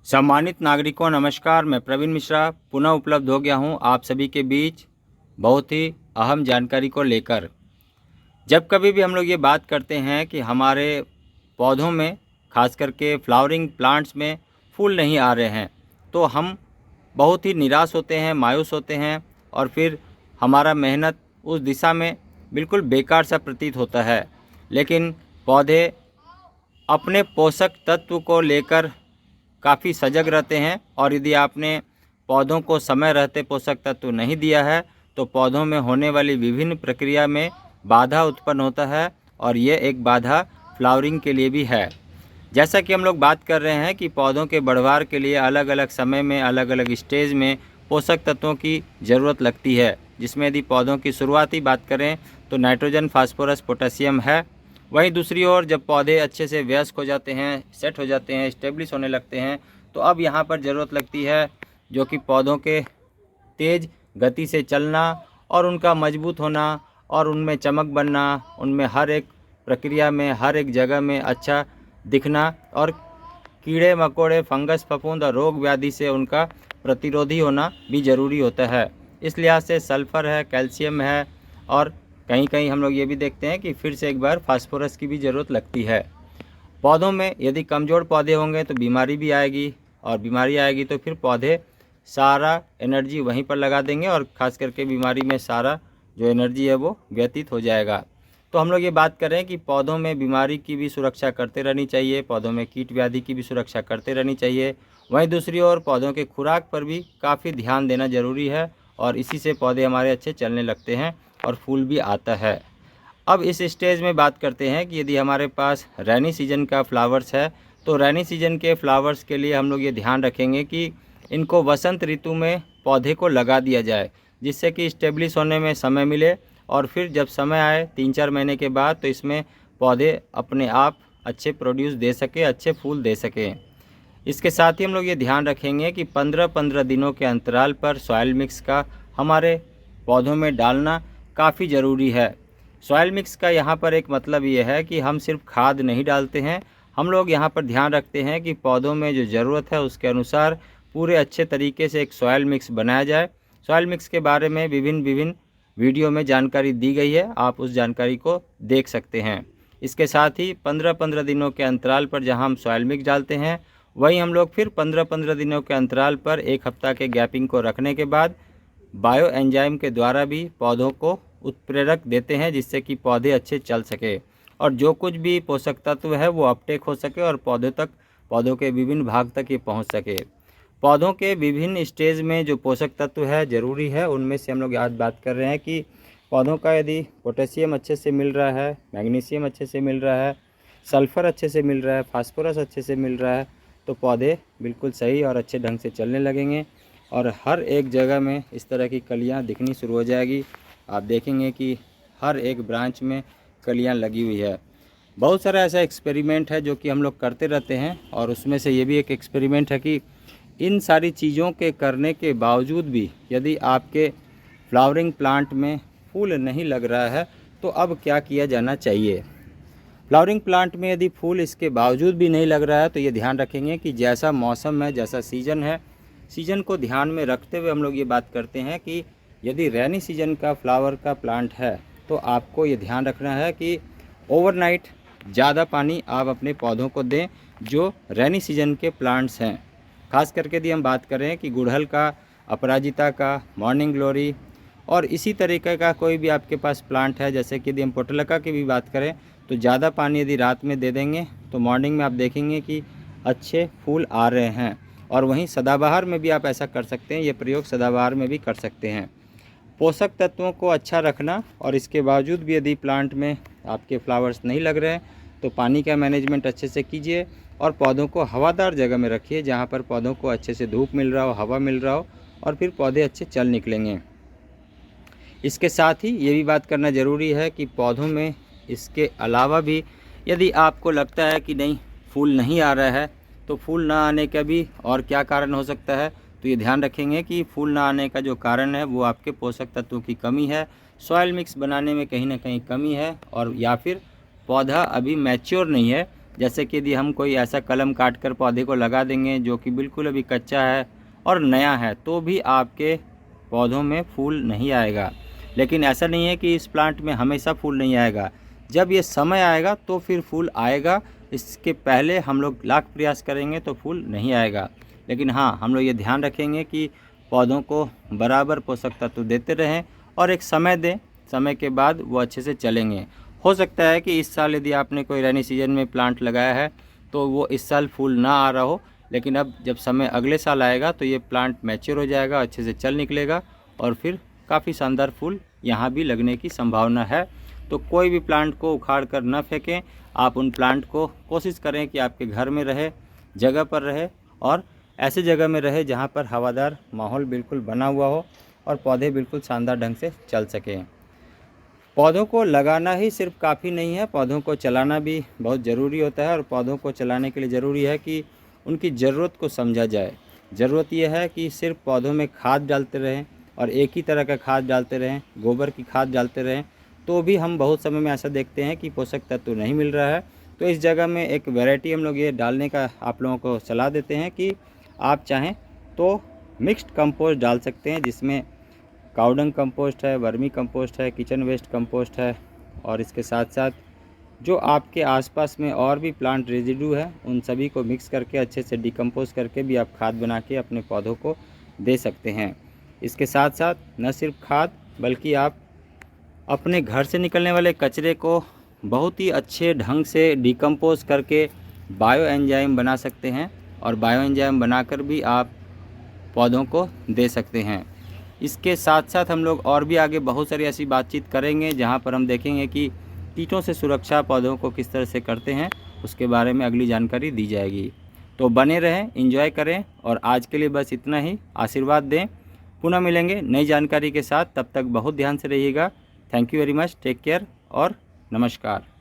सम्मानित नागरिकों नमस्कार। मैं प्रवीण मिश्रा पुनः उपलब्ध हो गया हूं आप सभी के बीच बहुत ही अहम जानकारी को लेकर। जब कभी भी हम लोग ये बात करते हैं कि हमारे पौधों में खास करके फ्लावरिंग प्लांट्स में फूल नहीं आ रहे हैं तो हम बहुत ही निराश होते हैं, मायूस होते हैं और फिर हमारा मेहनत उस दिशा में बिल्कुल बेकार सा प्रतीत होता है। लेकिन पौधे अपने पोषक तत्व को लेकर काफ़ी सजग रहते हैं और यदि आपने पौधों को समय रहते पोषक तत्व नहीं दिया है तो पौधों में होने वाली विभिन्न प्रक्रिया में बाधा उत्पन्न होता है और ये एक बाधा फ्लावरिंग के लिए भी है। जैसा कि हम लोग बात कर रहे हैं कि पौधों के बढ़वार के लिए अलग अलग समय में अलग अलग स्टेज में पोषक तत्वों की ज़रूरत लगती है, जिसमें यदि पौधों की शुरुआती बात करें तो नाइट्रोजन, फास्फोरस, पोटेशियम है। वहीं दूसरी ओर जब पौधे अच्छे से वयस्क हो जाते हैं, सेट हो जाते हैं, इस्टेब्लिश होने लगते हैं तो अब यहाँ पर ज़रूरत लगती है जो कि पौधों के तेज़ गति से चलना और उनका मजबूत होना और उनमें चमक बनना, उनमें हर एक प्रक्रिया में हर एक जगह में अच्छा दिखना और कीड़े मकोड़े, फंगस, फफूंद और रोग व्याधि से उनका प्रतिरोधी होना भी ज़रूरी होता है। इस लिहाज से सल्फ़र है, कैल्शियम है और कहीं कहीं हम लोग ये भी देखते हैं कि फिर से एक बार फास्फोरस की भी ज़रूरत लगती है। पौधों में यदि कमज़ोर पौधे होंगे तो बीमारी भी आएगी और बीमारी आएगी तो फिर पौधे सारा एनर्जी वहीं पर लगा देंगे और ख़ास करके बीमारी में सारा जो एनर्जी है वो व्यतीत हो जाएगा। तो हम लोग ये बात कर रहे हैं कि पौधों में बीमारी की भी सुरक्षा करते रहनी चाहिए, पौधों में कीट व्याधि की भी सुरक्षा करते रहनी चाहिए। वहीं दूसरी ओर पौधों के खुराक पर भी काफ़ी ध्यान देना ज़रूरी है और इसी से पौधे हमारे अच्छे चलने लगते हैं और फूल भी आता है। अब इस स्टेज में बात करते हैं कि यदि हमारे पास रैनी सीजन का फ्लावर्स है तो रैनी सीजन के फ्लावर्स के लिए हम लोग ये ध्यान रखेंगे कि इनको वसंत ऋतु में पौधे को लगा दिया जाए, जिससे कि इस्टेब्लिश होने में समय मिले और फिर जब समय आए 3-4 महीने के बाद तो इसमें पौधे अपने आप अच्छे प्रोड्यूस दे सके, अच्छे फूल दे सकें। इसके साथ ही हम लोग ये ध्यान रखेंगे कि 15-15 दिनों के अंतराल पर सॉइल मिक्स का हमारे पौधों में डालना काफ़ी ज़रूरी है। सॉइल मिक्स का यहाँ पर एक मतलब ये है कि हम सिर्फ खाद नहीं डालते हैं, हम लोग यहाँ पर ध्यान रखते हैं कि पौधों में जो ज़रूरत है उसके अनुसार पूरे अच्छे तरीके से एक सॉइल मिक्स बनाया जाए। सॉइल मिक्स के बारे में विभिन्न वीडियो में जानकारी दी गई है, आप उस जानकारी को देख सकते हैं। इसके साथ ही 15-15 दिनों के अंतराल पर जहाँ हम सॉइल मिक्स डालते हैं वहीं हम लोग फिर 15-15 दिनों के अंतराल पर 1 हफ्ता के गैपिंग को रखने के बाद बायो एंजाइम के द्वारा भी पौधों को उत्प्रेरक देते हैं, जिससे कि पौधे अच्छे चल सके और जो कुछ भी पोषक तत्व है वो अपटेक हो सके और पौधों के विभिन्न भाग तक ये पहुंच सके। पौधों के विभिन्न स्टेज में जो पोषक तत्व है ज़रूरी है, उनमें से हम लोग आज बात कर रहे हैं कि पौधों का यदि पोटेशियम अच्छे से मिल रहा है, मैग्नीशियम अच्छे से मिल रहा है, सल्फ़र अच्छे से मिल रहा है, फास्फोरस अच्छे से मिल रहा है तो पौधे बिल्कुल सही और अच्छे ढंग से चलने लगेंगे और हर एक जगह में इस तरह की कलियां दिखनी शुरू हो जाएगी। आप देखेंगे कि हर एक ब्रांच में कलियां लगी हुई है। बहुत सारा ऐसा एक्सपेरिमेंट है जो कि हम लोग करते रहते हैं और उसमें से ये भी एक एक्सपेरिमेंट है कि इन सारी चीज़ों के करने के बावजूद भी यदि आपके फ्लावरिंग प्लांट में फूल नहीं लग रहा है तो अब क्या किया जाना चाहिए। फ्लावरिंग प्लांट में यदि फूल इसके बावजूद भी नहीं लग रहा है तो ये ध्यान रखेंगे कि जैसा मौसम है, जैसा सीज़न है, सीज़न को ध्यान में रखते हुए हम लोग ये बात करते हैं कि यदि रैनी सीजन का फ्लावर का प्लांट है तो आपको ये ध्यान रखना है कि ओवरनाइट ज़्यादा पानी आप अपने पौधों को दें जो रैनी सीजन के प्लांट्स हैं। खास करके यदि हम बात करें कि गुड़हल का, अपराजिता का, मॉर्निंग ग्लोरी और इसी तरीके का कोई भी आपके पास प्लांट है, जैसे कि यदि हम पोटलका की भी बात करें तो ज़्यादा पानी यदि रात में दे देंगे तो मॉर्निंग में आप देखेंगे कि अच्छे फूल आ रहे हैं। और वहीं सदाबहार में भी आप ऐसा कर सकते हैं, ये प्रयोग सदाबहार में भी कर सकते हैं। पोषक तत्वों को अच्छा रखना और इसके बावजूद भी यदि प्लांट में आपके फ्लावर्स नहीं लग रहे हैं तो पानी का मैनेजमेंट अच्छे से कीजिए और पौधों को हवादार जगह में रखिए जहाँ पर पौधों को अच्छे से धूप मिल रहा हो, हवा मिल रहा हो और फिर पौधे अच्छे चल निकलेंगे। इसके साथ ही ये भी बात करना ज़रूरी है कि पौधों में इसके अलावा भी यदि आपको लगता है कि नहीं फूल नहीं आ रहा है तो फूल ना आने का भी और क्या कारण हो सकता है, तो ये ध्यान रखेंगे कि फूल ना आने का जो कारण है वो आपके पोषक तत्वों की कमी है, सॉइल मिक्स बनाने में कहीं ना कहीं कमी है और या फिर पौधा अभी मैच्योर नहीं है जैसे कि यदि हम कोई ऐसा कलम काट कर पौधे को लगा देंगे जो कि बिल्कुल अभी कच्चा है और नया है, तो भी आपके पौधों में फूल नहीं आएगा। लेकिन ऐसा नहीं है कि इस प्लांट में हमेशा फूल नहीं आएगा, जब ये समय आएगा तो फिर फूल आएगा। इसके पहले हम लोग लाख प्रयास करेंगे तो फूल नहीं आएगा। लेकिन हाँ, हम लोग ये ध्यान रखेंगे कि पौधों को बराबर पोषक तत्व देते रहें और एक समय दें, समय के बाद वो अच्छे से चलेंगे। हो सकता है कि इस साल यदि आपने कोई रेनी सीजन में प्लांट लगाया है तो वो इस साल फूल ना आ रहा हो, लेकिन अब जब समय अगले साल आएगा तो ये प्लांट मैच्योर हो जाएगा, अच्छे से चल निकलेगा और फिर काफ़ी शानदार फूल यहाँ भी लगने की संभावना है। तो कोई भी प्लांट को उखाड़ कर न फेंकें। आप उन प्लांट को कोशिश करें कि आपके घर में रहे, जगह पर रहे और ऐसे जगह में रहे जहाँ पर हवादार माहौल बिल्कुल बना हुआ हो और पौधे बिल्कुल शानदार ढंग से चल सकें। पौधों को लगाना ही सिर्फ काफ़ी नहीं है, पौधों को चलाना भी बहुत ज़रूरी होता है। और पौधों को चलाने के लिए ज़रूरी है कि उनकी ज़रूरत को समझा जाए। ज़रूरत यह है कि सिर्फ पौधों में खाद डालते रहें और एक ही तरह का खाद डालते रहें, गोबर की खाद डालते रहें, तो भी हम बहुत समय में ऐसा देखते हैं कि पोषक तत्व नहीं मिल रहा है। तो इस जगह में एक वैरायटी हम लोग ये डालने का आप लोगों को सलाह देते हैं कि आप चाहें तो मिक्स्ड कंपोस्ट डाल सकते हैं, जिसमें काउडंग कंपोस्ट है, वर्मी कंपोस्ट है, किचन वेस्ट कंपोस्ट है और इसके साथ साथ जो आपके आसपास में और भी प्लांट रेजिड्यू है उन सभी को मिक्स करके अच्छे से डिकम्पोज करके भी आप खाद बना के अपने पौधों को दे सकते हैं। इसके साथ साथ न सिर्फ खाद बल्कि आप अपने घर से निकलने वाले कचरे को बहुत ही अच्छे ढंग से डिकम्पोज करके बायो एंजाइम बना सकते हैं और बायो एंजाइम बनाकर भी आप पौधों को दे सकते हैं। इसके साथ साथ हम लोग और भी आगे बहुत सारी ऐसी बातचीत करेंगे जहां पर हम देखेंगे कि कीटों से सुरक्षा पौधों को किस तरह से करते हैं, उसके बारे में अगली जानकारी दी जाएगी। तो बने रहें, एंजॉय करें और आज के लिए बस इतना ही। आशीर्वाद दें, पुनः मिलेंगे नई जानकारी के साथ। तब तक बहुत ध्यान से रहिएगा। Thank you very much, take care और नमस्कार।